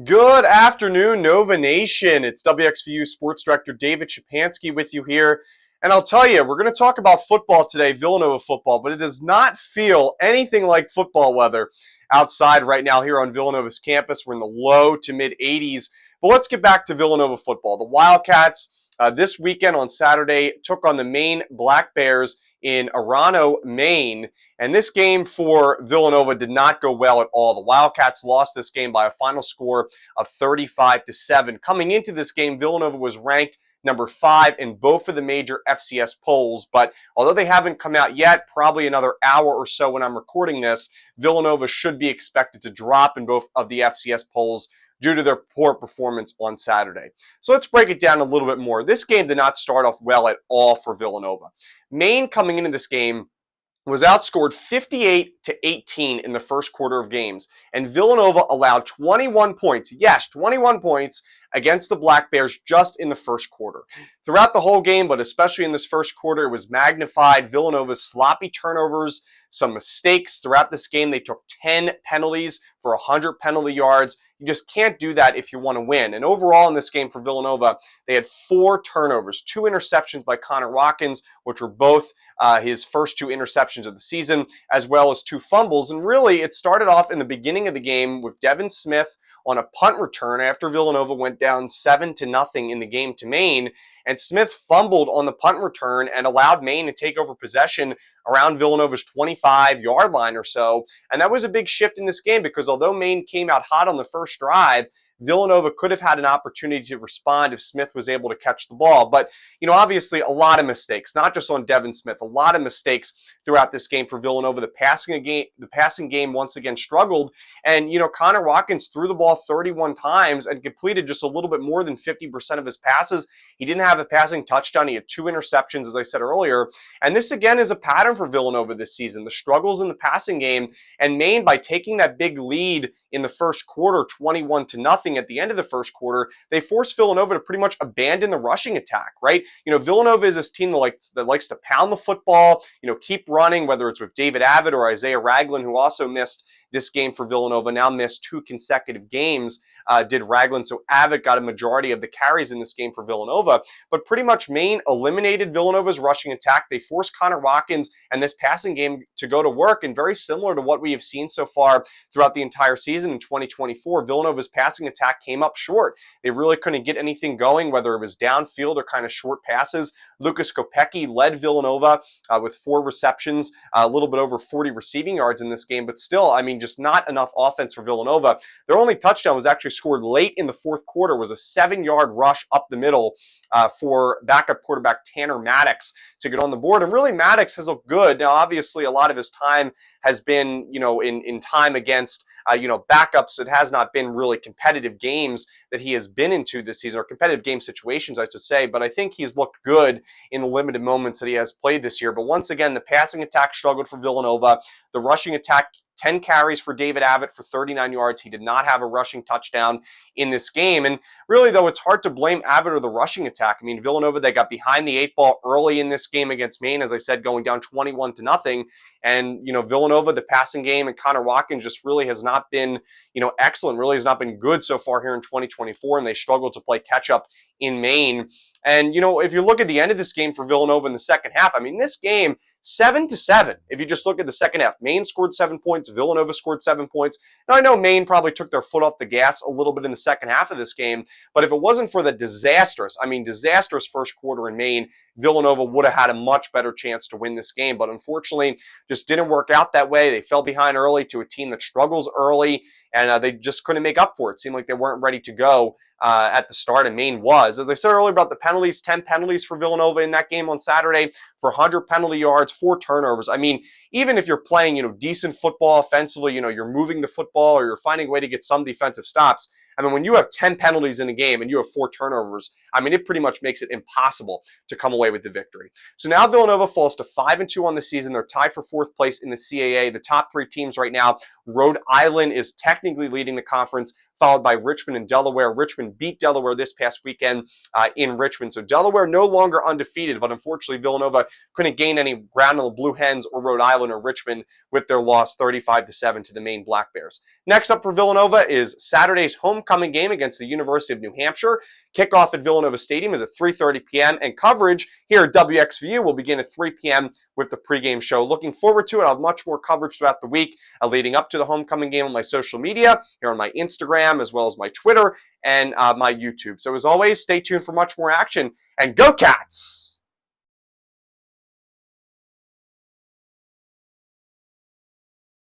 Good afternoon, Nova Nation. It's WXVU Sports Director David Szczepanski with you here. And I'll tell you, we're going to talk about football today, Villanova football, but it does not feel anything like football weather outside right now here on Villanova's campus. We're in the low to mid 80s. But let's get back to Villanova football. The Wildcats this weekend on Saturday took on the Maine Black Bears in Arano, Maine. And this game for Villanova did not go well at all. The Wildcats lost this game by a final score of 35-7. Coming into this game, Villanova was ranked number 5 in both of the major FCS polls. But although they haven't come out yet, probably another hour or so when I'm recording this, Villanova should be expected to drop in both of the FCS polls due to their poor performance on Saturday. So let's break it down a little bit more. This game did not start off well at all for Villanova. Maine coming into this game was outscored 58-18 in the first quarter of games, and Villanova allowed 21 points, yes, 21 points against the Black Bears just in the first quarter. Throughout the whole game, but especially in this first quarter, it was magnified. Villanova's sloppy turnovers, some mistakes throughout this game. They took 10 penalties for 100 penalty yards. You just can't do that if you want to win. And overall in this game for Villanova, they had 4 turnovers, 2 interceptions by Connor Watkins, which were both his first 2 interceptions of the season, as well as 2 fumbles. And really, it started off in the beginning of the game with Devin Smith on a punt return after Villanova went down 7-0 in the game to Maine. And Smith fumbled on the punt return and allowed Maine to take over possession around Villanova's 25-yard line or so. And that was a big shift in this game because although Maine came out hot on the first drive, Villanova could have had an opportunity to respond if Smith was able to catch the ball. But, obviously a lot of mistakes, not just on Devin Smith, a lot of mistakes throughout this game for Villanova. The passing game once again struggled. And, Connor Watkins threw the ball 31 times and completed just a little bit more than 50% of his passes. He didn't have a passing touchdown. He had 2 interceptions, as I said earlier. And this, again, is a pattern for Villanova this season. The struggles in the passing game. And Maine, by taking that big lead in the first quarter, 21-0 at the end of the first quarter, they forced Villanova to pretty much abandon the rushing attack, right? Villanova is this team that likes to pound the football, keep running, whether it's with David Abbott or Isaiah Ragland, who also missed this game for Villanova, now missed 2 consecutive games, did Ragland. So Abbott got a majority of the carries in this game for Villanova. But pretty much Maine eliminated Villanova's rushing attack. They forced Connor Watkins and this passing game to go to work. And very similar to what we have seen so far throughout the entire season in 2024, Villanova's passing attack came up short. They really couldn't get anything going, whether it was downfield or kind of short passes. Lucas Kopecki led Villanova with 4 receptions, a little bit over 40 receiving yards in this game. But still, just not enough offense for Villanova. Their only touchdown was actually scored late in the fourth quarter, was a 7-yard rush up the middle for backup quarterback Tanner Maddox to get on the board. And really, Maddox has looked good. Now, obviously, a lot of his time has been, in time against, backups. It has not been really competitive games that he has been into this season, or competitive game situations, I should say. But I think he's looked good in the limited moments that he has played this year. But once again, the passing attack struggled for Villanova. The rushing attack, 10 carries for David Abbott for 39 yards. He did not have a rushing touchdown in this game. And really, though, it's hard to blame Abbott or the rushing attack. Villanova, they got behind the 8 ball early in this game against Maine, as I said, going down 21-0. And, Villanova, the passing game, and Connor Watkins just really has not been, excellent, really has not been good so far here in 2024, and they struggled to play catch-up in Maine. And, if you look at the end of this game for Villanova in the second half, this game, 7-7, if you just look at the second half. Maine scored 7 points. Villanova scored 7 points. Now, I know Maine probably took their foot off the gas a little bit in the second half of this game, but if it wasn't for the disastrous first quarter in Maine, Villanova would have had a much better chance to win this game. But unfortunately, just didn't work out that way. They fell behind early to a team that struggles early, and they just couldn't make up for it. It seemed like they weren't ready to go at the start, and Maine was. As I said earlier about the penalties, 10 penalties for Villanova in that game on Saturday for 100 penalty yards, 4 turnovers. Even if you're playing, decent football offensively, you're moving the football or you're finding a way to get some defensive stops. When you have 10 penalties in a game and you have 4 turnovers, it pretty much makes it impossible to come away with the victory. So now Villanova falls to 5-2 on the season. They're tied for 4th place in the CAA. The top 3 teams right now Rhode Island is technically leading the conference, followed by Richmond and Delaware. Richmond beat Delaware this past weekend in Richmond. So Delaware no longer undefeated, but unfortunately Villanova couldn't gain any ground on the Blue Hens or Rhode Island or Richmond with their loss 35-7 to the Maine Black Bears. Next up for Villanova is Saturday's homecoming game against the University of New Hampshire. Kickoff at Villanova Stadium is at 3:30 p.m. and coverage here at WXVU will begin at 3 p.m. with the pregame show. Looking forward to it. I'll have much more coverage throughout the week leading up to the homecoming game on my social media, here on my Instagram, as well as my Twitter and my YouTube. So as always, stay tuned for much more action, and go Cats!